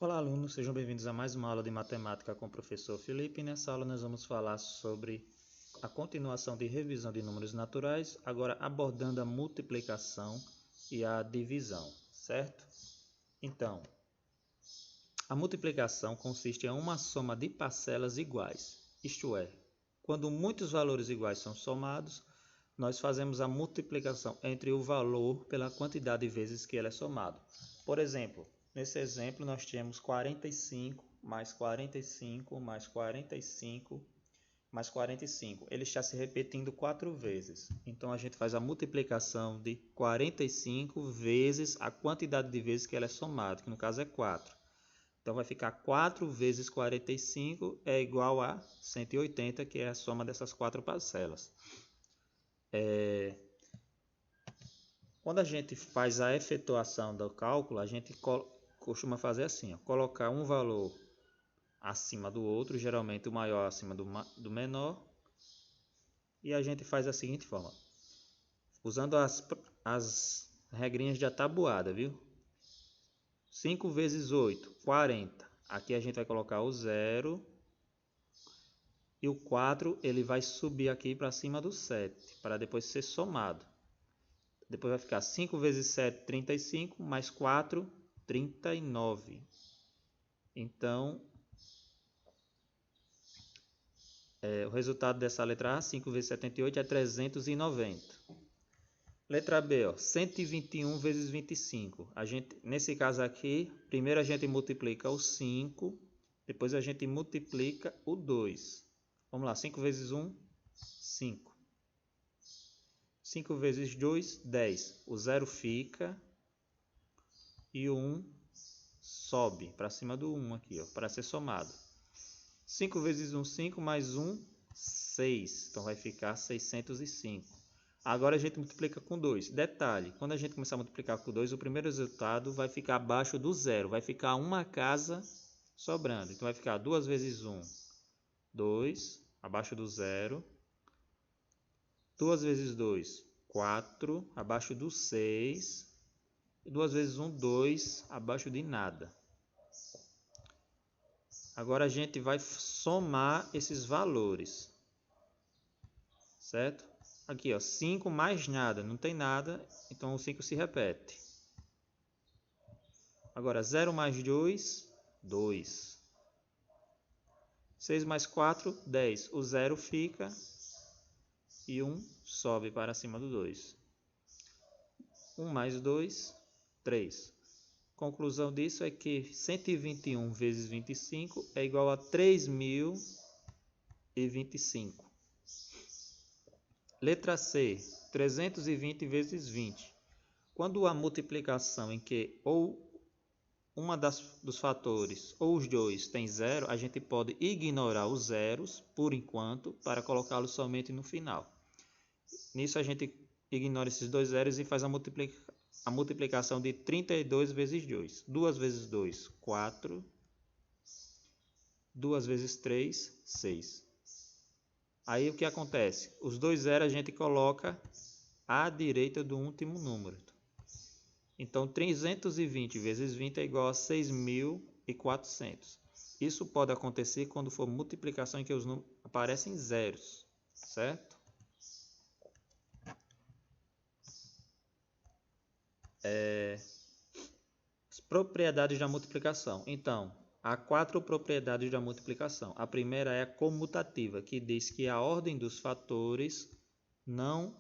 Olá, alunos, sejam bem-vindos a mais uma aula de matemática com o professor Felipe. Nessa aula nós vamos falar sobre a continuação de revisão de números naturais, agora abordando a multiplicação e a divisão, certo? Então, a multiplicação consiste em uma soma de parcelas iguais, isto é, quando muitos valores iguais são somados, nós fazemos a multiplicação entre o valor pela quantidade de vezes que ele é somado. Por exemplo, nesse exemplo nós temos 45 mais 45 mais 45 mais 45. Ele está se repetindo 4 vezes. Então a gente faz a multiplicação de 45 vezes a quantidade de vezes que ele é somado, que no caso é 4. Então vai ficar 4 vezes 45 é igual a 180, que é a soma dessas 4 parcelas. Quando a gente faz a efetuação do cálculo, a gente costuma fazer assim, colocar um valor acima do outro, geralmente o maior acima do menor, e a gente faz da seguinte forma, usando as regrinhas de tabuada, viu? 5 vezes 8, 40. Aqui a gente vai colocar o 0 e o 4 ele vai subir aqui para cima do 7, para depois ser somado. Depois vai ficar 5 vezes 7, 35, mais 4, 39. Então, o resultado dessa letra A, 5 vezes 78, é 390. Letra B, 121 vezes 25. Nesse caso aqui, primeiro a gente multiplica o 5, depois a gente multiplica o 2. Vamos lá, 5 vezes 1, 5. 5 vezes 2, 10. O 0 fica e o 1 sobe para cima do 1 aqui, para ser somado. 5 vezes 1, 5, mais 1, 6. Então vai ficar 605. Agora a gente multiplica com 2. Detalhe, quando a gente começar a multiplicar com 2, o primeiro resultado vai ficar abaixo do 0. Vai ficar uma casa sobrando. Então vai ficar 2 vezes 1, 2, abaixo do 0. 2 vezes 2, 4, abaixo do 6. E 2 vezes 1, 2, abaixo de nada. Agora a gente vai somar esses valores. Certo? Aqui, 5 mais nada, não tem nada, então o 5 se repete. Agora, 0 mais 2, 2. 6 mais 4, 10. O 0 fica e 1 sobe para cima do 2. 1 mais 2, 3. Conclusão disso é que 121 vezes 25 é igual a 3025. Letra C, 320 vezes 20. Quando a multiplicação em que ou uma dos fatores ou os dois tem zero, a gente pode ignorar os zeros por enquanto para colocá-los somente no final. Nisso a gente ignora esses dois zeros e faz a multiplicação de 32 vezes 2. 2 vezes 2, 4. 2 vezes 3, 6. Aí o que acontece? Os dois zeros a gente coloca à direita do último número. Então, 320 vezes 20 é igual a 6.400. Isso pode acontecer quando for multiplicação em que os números aparecem zeros, certo? As propriedades da multiplicação. Então, há 4 propriedades da multiplicação. A primeira é a comutativa, que diz que a ordem dos fatores não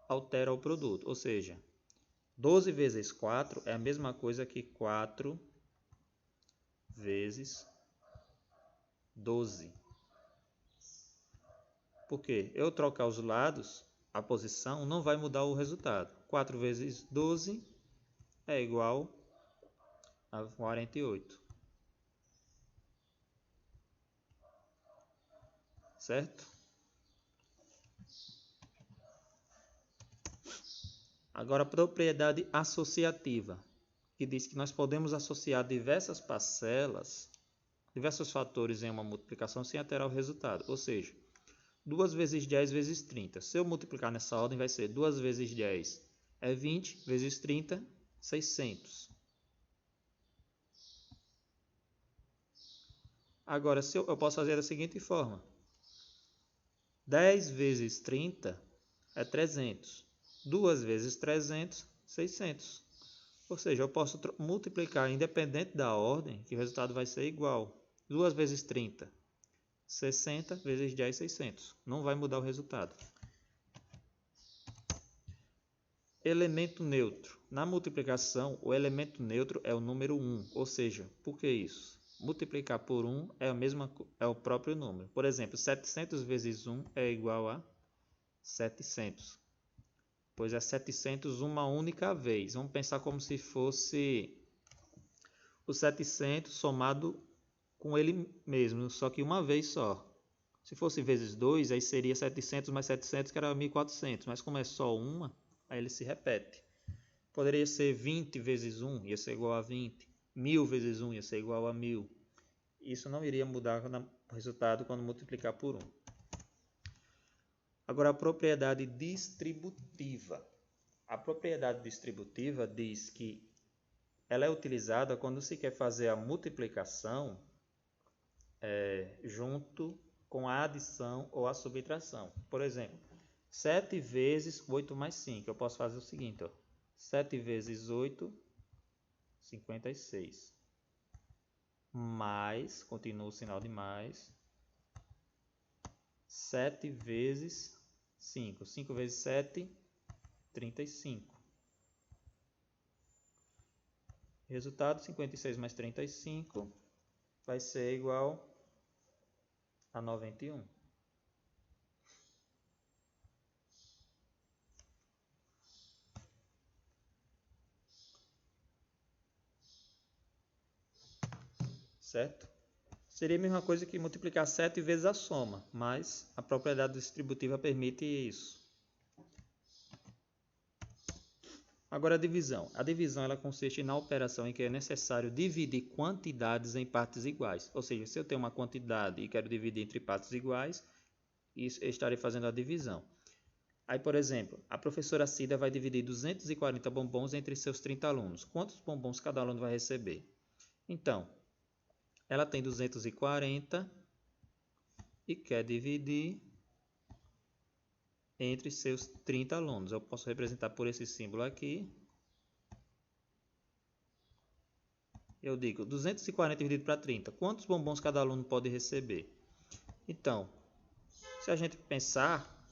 altera o produto. Ou seja, 12 vezes 4 é a mesma coisa que 4 vezes 12. Porque eu trocar os lados, a posição não vai mudar o resultado. 4 vezes 12 é igual a 48. Certo? Agora, a propriedade associativa, que diz que nós podemos associar diversas parcelas, diversos fatores em uma multiplicação sem alterar o resultado. Ou seja, 2 vezes 10 vezes 30. Se eu multiplicar nessa ordem, vai ser 2 vezes 10 é 20, vezes 30, 600. Agora, eu posso fazer da seguinte forma. 10 vezes 30 é 300. 2 vezes 300, 600. Ou seja, eu posso multiplicar independente da ordem, que o resultado vai ser igual. 2 vezes 30, 60 vezes 10, 600. Não vai mudar o resultado. Elemento neutro. Na multiplicação, o elemento neutro é o número 1. Ou seja, por que isso? Multiplicar por 1 é o próprio número. Por exemplo, 700 vezes 1 é igual a 700. Pois é 700 uma única vez. Vamos pensar como se fosse o 700 somado com ele mesmo, só que uma vez só. Se fosse vezes 2, aí seria 700 mais 700, que era 1400. Mas como é só uma, aí ele se repete. Poderia ser 20 vezes 1, ia ser igual a 20. 1000 vezes 1 ia ser igual a 1000. Isso não iria mudar o resultado quando multiplicar por 1. Agora, a propriedade distributiva. A propriedade distributiva diz que ela é utilizada quando se quer fazer a multiplicação junto com a adição ou a subtração. Por exemplo, 7 vezes 8 mais 5. Eu posso fazer o seguinte, ó. 7 vezes 8, 56. Mais, continua o sinal de mais. 7 vezes 5. 5 vezes 7, 35. Resultado, 56 mais 35 vai ser igual a 91. Certo? Seria a mesma coisa que multiplicar 7 vezes a soma, mas a propriedade distributiva permite isso. Agora a divisão. A divisão ela consiste na operação em que é necessário dividir quantidades em partes iguais. Ou seja, se eu tenho uma quantidade e quero dividir entre partes iguais, isso eu estarei fazendo a divisão. Aí, por exemplo, a professora Cida vai dividir 240 bombons entre seus 30 alunos. Quantos bombons cada aluno vai receber? Então, ela tem 240 e quer dividir entre seus 30 alunos. Eu posso representar por esse símbolo aqui. Eu digo 240 dividido para 30. Quantos bombons cada aluno pode receber? Então, se a gente pensar,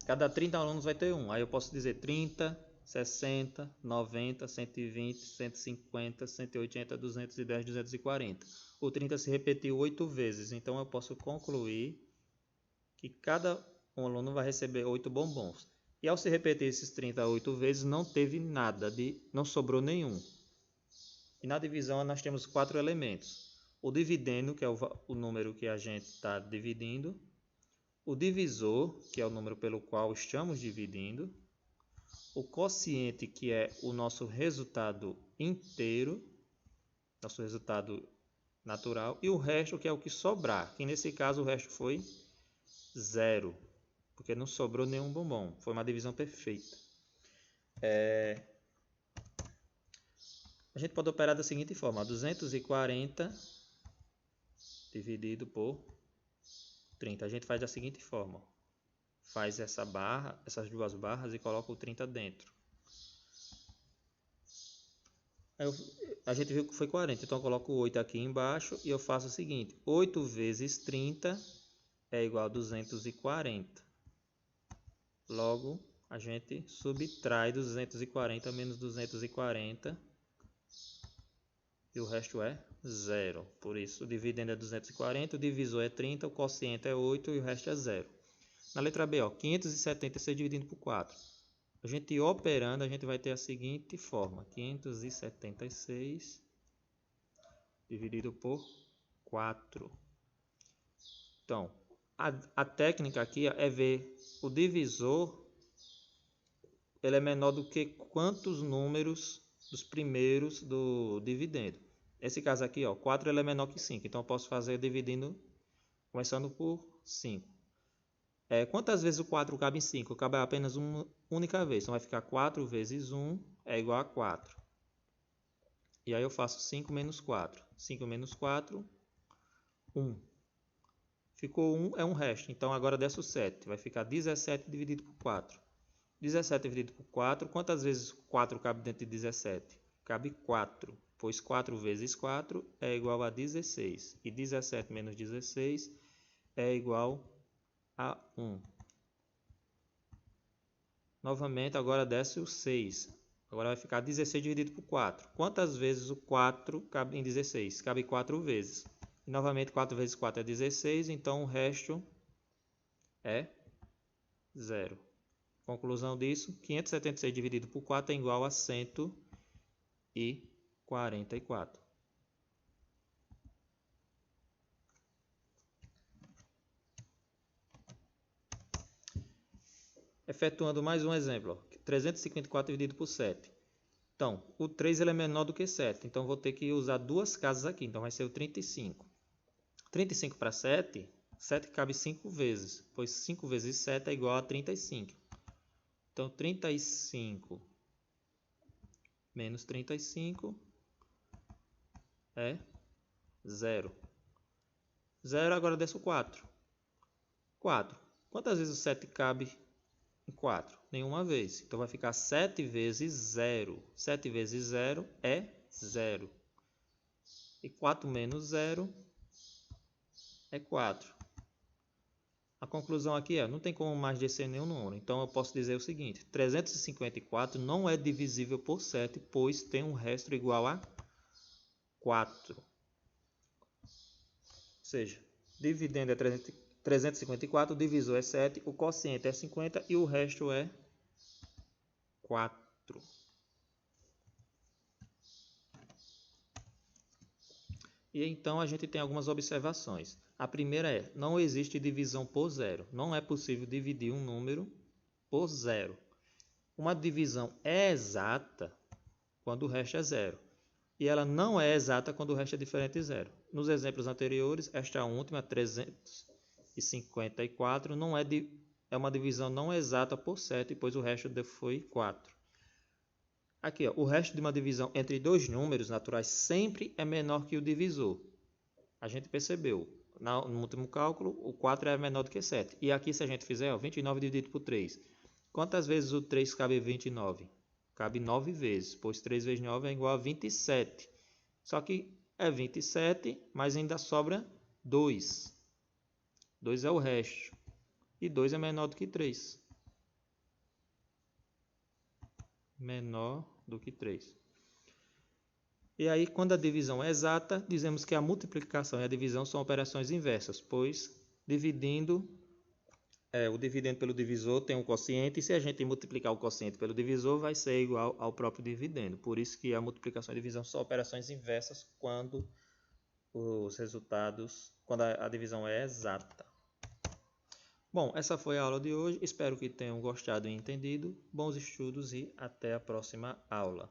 cada 30 alunos vai ter um. Aí eu posso dizer 30, 60, 90, 120, 150, 180, 210, 240. O 30 se repetiu 8 vezes. Então eu posso concluir que cada aluno vai receber 8 bombons. E ao se repetir esses 38 vezes, não teve nada, não sobrou nenhum. E na divisão nós temos 4 elementos. O dividendo, que é o número que a gente está dividindo. O divisor, que é o número pelo qual estamos dividindo. O quociente, que é o nosso resultado inteiro, nosso resultado natural. E o resto, que é o que sobrar, que nesse caso o resto foi 0, porque não sobrou nenhum bombom. Foi uma divisão perfeita. A gente pode operar da seguinte forma: 240 dividido por 30. A gente faz da seguinte forma: faz essas duas barras e coloca o 30 dentro. A gente viu que foi 40, então eu coloco o 8 aqui embaixo e eu faço o seguinte: 8 vezes 30 é igual a 240. Logo, a gente subtrai 240 menos 240 e o resto é 0. Por isso, o dividendo é 240, o divisor é 30, o quociente é 8 e o resto é 0. Na letra B, 576 dividido por 4. A gente operando, a gente vai ter a seguinte forma: 576 dividido por 4. Então, a técnica aqui é ver o divisor, ele é menor do que quantos números dos primeiros do dividendo. Nesse caso aqui, 4 ele é menor que 5, então eu posso fazer dividindo, começando por 5. Quantas vezes o 4 cabe em 5? Cabe apenas uma única vez, então vai ficar 4 vezes 1 é igual a 4. E aí eu faço 5 menos 4. 5 menos 4 1. Ficou 1, é um resto. Então, agora desce o 7. Vai ficar 17 dividido por 4. 17 dividido por 4. Quantas vezes 4 cabe dentro de 17? Cabe 4. Pois 4 vezes 4 é igual a 16. E 17 menos 16 é igual a 1. Novamente, agora desce o 6. Agora vai ficar 16 dividido por 4. Quantas vezes o 4 cabe em 16? Cabe 4 vezes. E novamente, 4 vezes 4 é 16, então o resto é 0. Conclusão disso, 576 dividido por 4 é igual a 144. Efetuando mais um exemplo, 354 dividido por 7. Então, o 3 ele é menor do que 7, então vou ter que usar duas casas aqui, então vai ser o 35. 35 para 7, 7 cabe 5 vezes, pois 5 vezes 7 é igual a 35. Então, 35 menos 35 é 0. 0 agora desce o 4. 4. Quantas vezes o 7 cabe em 4? Nenhuma vez. Então, vai ficar 7 vezes 0. 7 vezes 0 é 0. E 4 menos 0 é 4. A conclusão aqui é, não tem como mais descer nenhum número. Então, eu posso dizer o seguinte, 354 não é divisível por 7, pois tem um resto igual a 4. Ou seja, dividendo é 354, o divisor é 7, o quociente é 50 e o resto é 4. E então a gente tem algumas observações. A primeira é, não existe divisão por zero. Não é possível dividir um número por zero. Uma divisão é exata quando o resto é zero. E ela não é exata quando o resto é diferente de zero. Nos exemplos anteriores, esta última, 354, não é uma divisão não exata por 7, pois o resto foi 4. Aqui, ó, o resto de uma divisão entre dois números naturais sempre é menor que o divisor. A gente percebeu. No último cálculo, o 4 é menor do que 7. E aqui, se a gente fizer, ó, 29 dividido por 3. Quantas vezes o 3 cabe 29? Cabe 9 vezes, pois 3 vezes 9 é igual a 27. Só que é 27, mas ainda sobra 2. 2 é o resto. E 2 é menor do que 3. Menor do que 3. E aí, quando a divisão é exata, dizemos que a multiplicação e a divisão são operações inversas, pois o dividendo pelo divisor tem um quociente, e se a gente multiplicar o quociente pelo divisor, vai ser igual ao próprio dividendo. Por isso que a multiplicação e a divisão são operações inversas quando a divisão é exata. Bom, essa foi a aula de hoje. Espero que tenham gostado e entendido. Bons estudos e até a próxima aula.